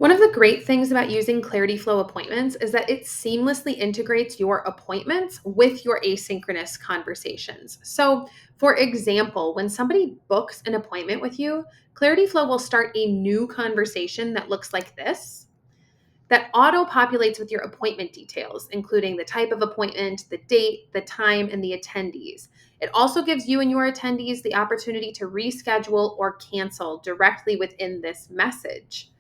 One of the great things about using Clarity Flow appointments is that it seamlessly integrates your appointments with your asynchronous conversations. So, for example, when somebody books an appointment with you, Clarity Flow will start a new conversation that looks like this that auto populates with your appointment details, including the type of appointment, the date, the time, and the attendees. It also gives you and your attendees the opportunity to reschedule or cancel directly within this message.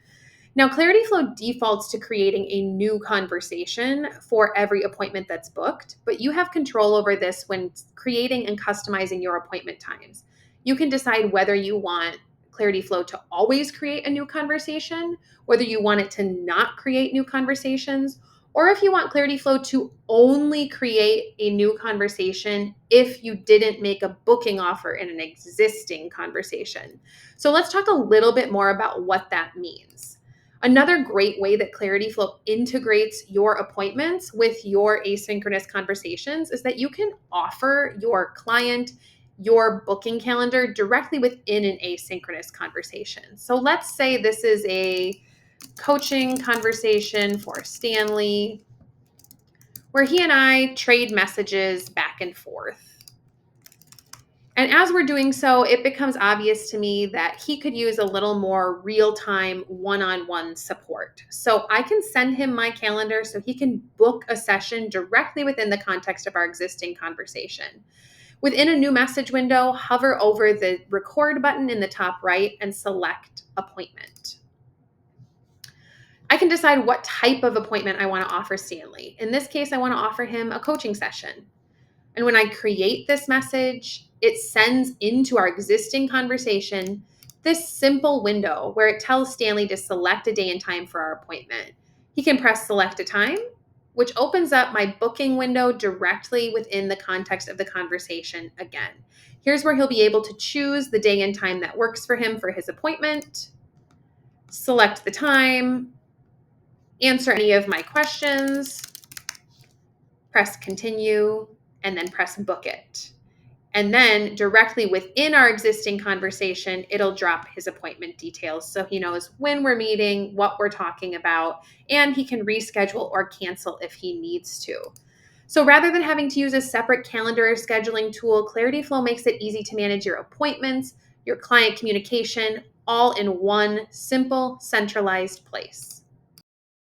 Now, Clarity Flow defaults to creating a new conversation for every appointment that's booked, but you have control over this when creating and customizing your appointment times. You can decide whether you want Clarity Flow to always create a new conversation, whether you want it to not create new conversations, or if you want Clarity Flow to only create a new conversation if you didn't make a booking offer in an existing conversation. So let's talk a little bit more about what that means. Another great way that Clarity Flow integrates your appointments with your asynchronous conversations is that you can offer your client your booking calendar directly within an asynchronous conversation. So let's say this is a coaching conversation for Stanley where he and I trade messages back and forth. And as we're doing so, it becomes obvious to me that he could use a little more real time one on one support. So I can send him my calendar so he can book a session directly within the context of our existing conversation. Within a new message window, hover over the record button in the top right and select appointment. I can decide what type of appointment I want to offer Stanley. In this case, I want to offer him a coaching session. And when I create this message, it sends into our existing conversation this simple window where it tells Stanley to select a day and time for our appointment. He can press select a time, which opens up my booking window directly within the context of the conversation again. Here's where he'll be able to choose the day and time that works for him for his appointment, select the time, answer any of my questions, press continue, and then press book it. And then directly within our existing conversation, it'll drop his appointment details so he knows when we're meeting, what we're talking about, and he can reschedule or cancel if he needs to. So rather than having to use a separate calendar or scheduling tool, Clarity Flow makes it easy to manage your appointments, your client communication, all in one simple, centralized place.